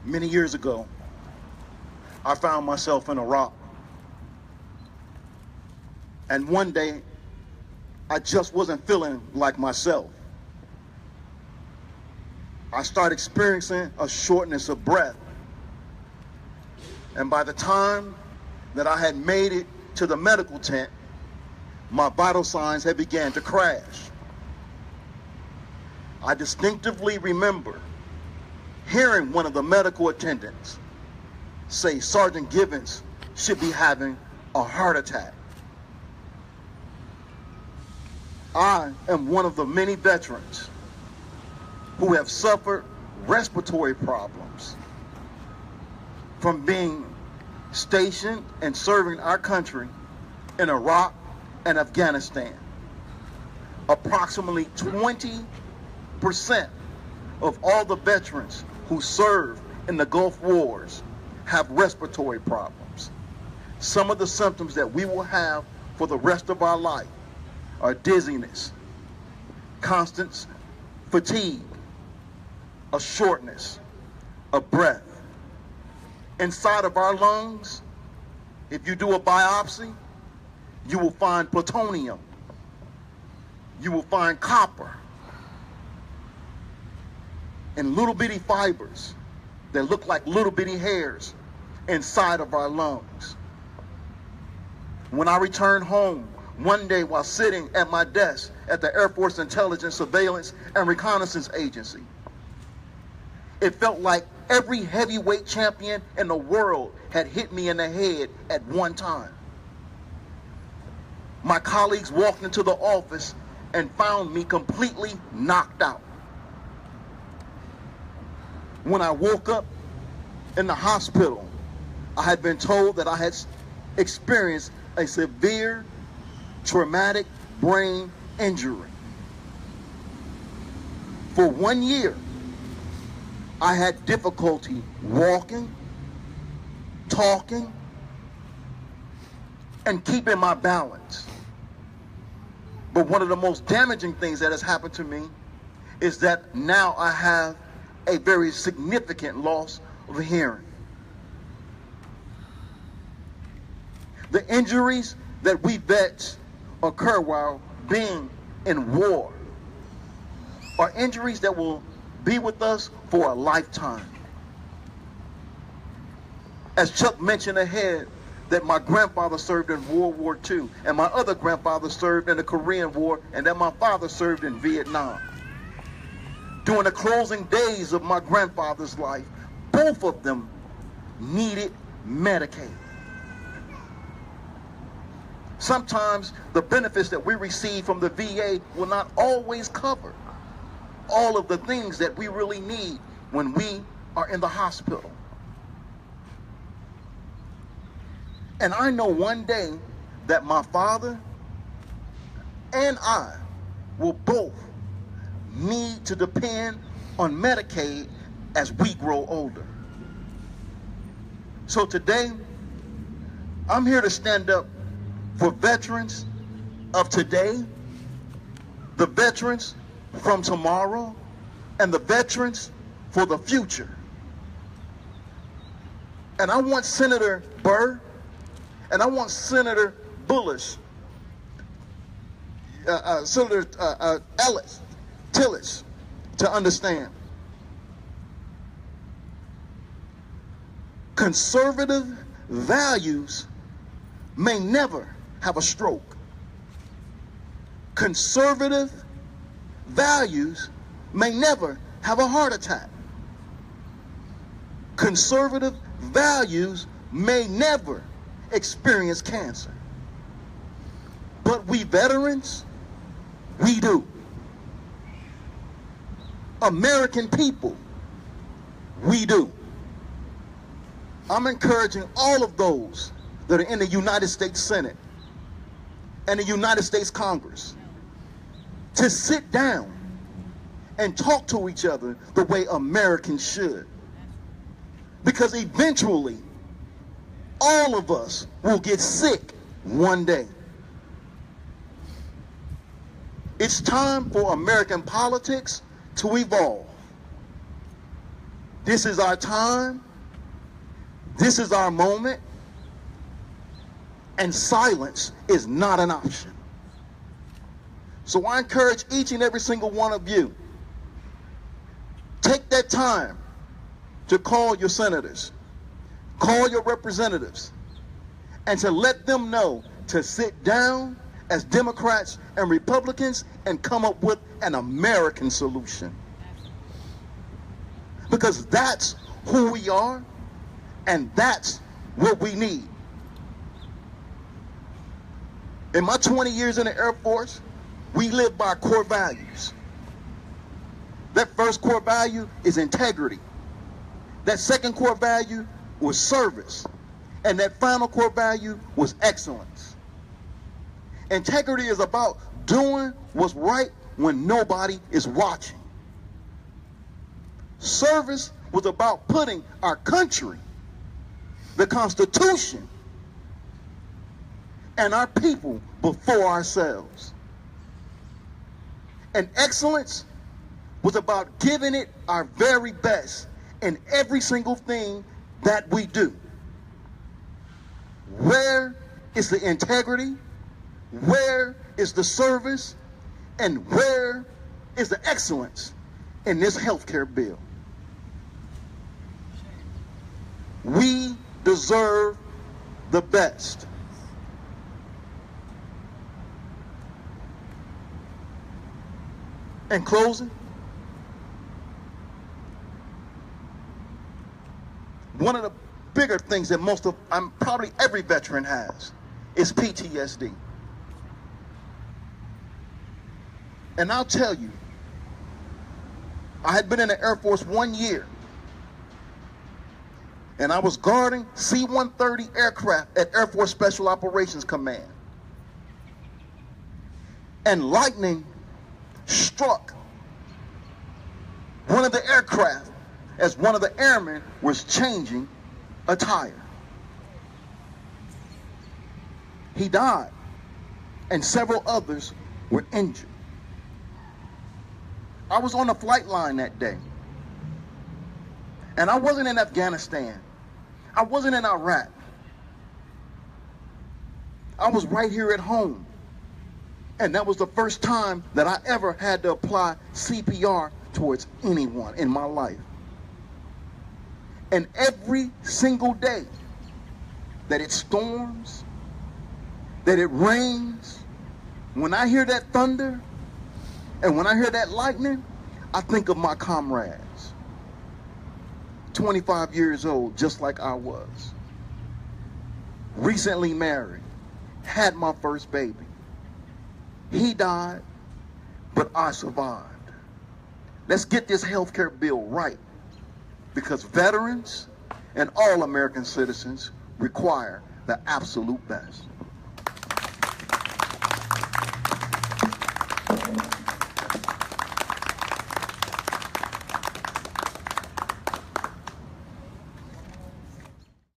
Many years ago, I found myself in Iraq. And one day, I just wasn't feeling like myself. I started experiencing a shortness of breath. And by the time that I had made it to the medical tent, my vital signs had begun to crash. I distinctively remember hearing one of the medical attendants say Sergeant Gibbons should be having a heart attack. I am one of the many veterans who have suffered respiratory problems from being stationed and serving our country in Iraq and Afghanistan. Approximately 20% of all the veterans who served in the Gulf Wars have respiratory problems. Some of the symptoms that we will have for the rest of our life are dizziness, constant fatigue, a shortness of breath. Inside of our lungs, if you do a biopsy, you will find plutonium, you will find copper, and little bitty fibers that look like little bitty hairs inside of our lungs. When I returned home one day while sitting at my desk at the Air Force Intelligence, Surveillance, and Reconnaissance Agency, it felt like every heavyweight champion in the world had hit me in the head at one time. My colleagues walked into the office and found me completely knocked out. When I woke up in the hospital, I had been told that I had experienced a severe traumatic brain injury. For 1 year, I had difficulty walking, talking, and keeping my balance. But one of the most damaging things that has happened to me is that now I have a very significant loss of hearing. The injuries that we vets occur while being in war are injuries that will be with us for a lifetime. As Chuck mentioned ahead, that my grandfather served in World War II, and my other grandfather served in the Korean War, and that my father served in Vietnam. During the closing days of my grandfather's life, both of them needed Medicaid. Sometimes the benefits that we receive from the VA will not always cover all of the things that we really need when we are in the hospital. And I know one day that my father and I will both need to depend on Medicaid as we grow older. So today, I'm here to stand up for veterans of today, the veterans from tomorrow, and the veterans for the future. And I want Senator Burr and I want Senator Bullish, Senator Tillis to understand. Conservative values may never have a stroke. Conservative values may never have a heart attack. Conservative values may never experience cancer. But we veterans, we do. American people, we do. I'm encouraging all of those that are in the United States Senate and the United States Congress to sit down and talk to each other the way Americans should. Because eventually, all of us will get sick one day. It's time for American politics to evolve. This is our time. This is our moment. And silence is not an option. So I encourage each and every single one of you, take that time to call your senators, call your representatives, and to let them know to sit down as Democrats and Republicans and come up with an American solution. Because that's who we are, and that's what we need. In my 20 years in the Air Force, we live by core values. That first core value is integrity. That second core value was service. And that final core value was excellence. Integrity is about doing what's right when nobody is watching. Service was about putting our country, the Constitution, and our people before ourselves. And excellence was about giving it our very best in every single thing that we do. Where is the integrity? Where is the service? And where is the excellence in this healthcare bill? We deserve the best. In closing, one of the bigger things that probably every veteran has is PTSD. And I'll tell you, I had been in the Air Force 1 year, and I was guarding C-130 aircraft at Air Force Special Operations Command. And lightning struck one of the aircraft as one of the airmen was changing a tire. He died, and several others were injured. I was on the flight line that day, and I wasn't in Afghanistan. I wasn't in Iraq. I was right here at home. And that was the first time that I ever had to apply CPR towards anyone in my life. And every single day that it storms, that it rains, when I hear that thunder and when I hear that lightning, I think of my comrades. 25 years old, just like I was. Recently married, had my first baby. He died, but I survived. Let's get this healthcare bill right, because veterans and all American citizens require the absolute best.